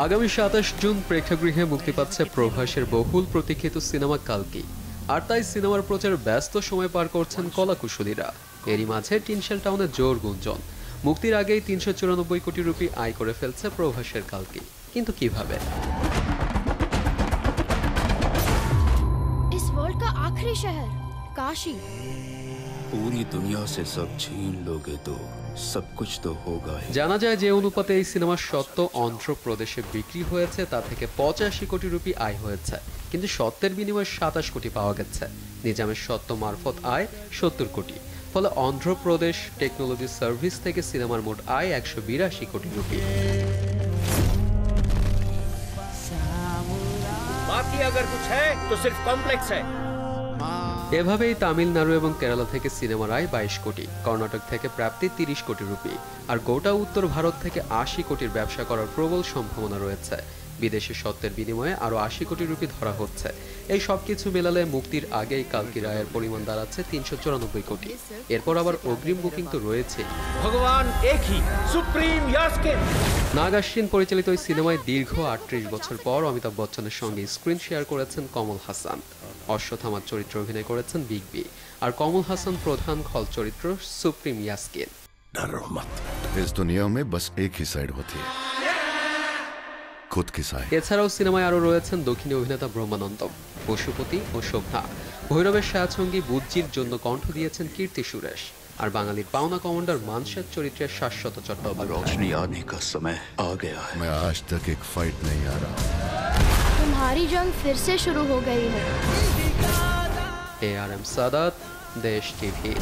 আগামী 27 জুন প্রেক্ষাগৃহে মুক্তি পাচ্ছে প্রভাসের বহুল প্রতীক্ষিত সিনেমা কালকি। আর তাই সিনেমার প্রচারে ব্যস্ত সময় পার করছেন কলাকুশলীরা। এরই মাঝে টিনশেল টাউনে জোর গুঞ্জন, মুক্তির আগেই 394 কোটি রুপি আয় করে ফেলছে প্রভাসের কালকি। কিন্তু কিভাবে? इस वर्ल्ड का आखिरी शहर काशी। पूरी दुनिया से सब छीन लोगे तो सब कुछ तो होगा ही। জানা যায় যে অনুপাতে এই সিনেমার সত্ত্ব অন্ধ্রপ্রদেশে বিক্রি হয়েছে তা থেকে 85 কোটি রুপি আয় হয়েছে, কিন্তু সত্ত্বের বিনিময়ে 27 কোটি পাওয়া গেছে। নিজামের সত্ত্ব মারফত আয় 70 কোটি। ফলে অন্ধ্রপ্রদেশ টেকনোলজি সার্ভিস থেকে সিনেমার মোট আয় 182 কোটি রুপি। बाकी अगर कुछ है तो सिर्फ कॉम्प्लेक्स है। এভাবেই তামিলনাড়ু এবং কেরালা থেকে সিনেমার আয় 22 কোটি, কর্ণাটক থেকে প্রাপ্তি 30 কোটি রুপি, আর গোটা উত্তর ভারত থেকে 80 কোটির ব্যবসা করার প্রবল সম্ভাবনা রয়েছে। বিদেশি সত্ত্বের বিনিময়ে আরো 80 কোটি রুপি ধরা হচ্ছে। এই সবকিছু মেলালে মুক্তির আগেই কালকির আয়ের পরিমাণ দাঁড়াচ্ছে 394 কোটি। এরপর আবার অগ্রিম বুকিং তো রয়েছে। भगवान एक ही सुप्रीम यास्किन। নাগ আশ্বিন পরিচালিত এই সিনেমায় দীর্ঘ 38 বছর পর অমিতাভ বচ্চনের সঙ্গে স্ক্রিন শেয়ার করেছেন কমল হাসান। অশ্বত্থামার চরিত্রে অভিনয় করেছেন বিগ বি, আর কমল হাসান প্রধান খল চরিত্র সুপ্রিম ইয়াস্কিন। इस दुनिया में बस एक ही साइड होती है, खुद की साइड। এছাড়াও সিনেমায় আরও রয়েছেন দক্ষিণী অভিনেতা ব্রহ্মানন্দম, পশুপতি ও শোভা। ভৈরবের ছায়াছঙ্গী বুজ্জির জন্য কণ্ঠ দিয়েছেন কীর্তি সুরেশ, আর বাঙালির পাওনা কমান্ডার মানসার চরিত্রে শাশ্বত চট্টোপাধ্যায়। रोशनी आने का समय आ गया है। मैं आज तक एक फाइट नहीं आ रहा। तुम्हारी जंग फिर से शुरू हो गई है। ARM सादात, देश टीवी।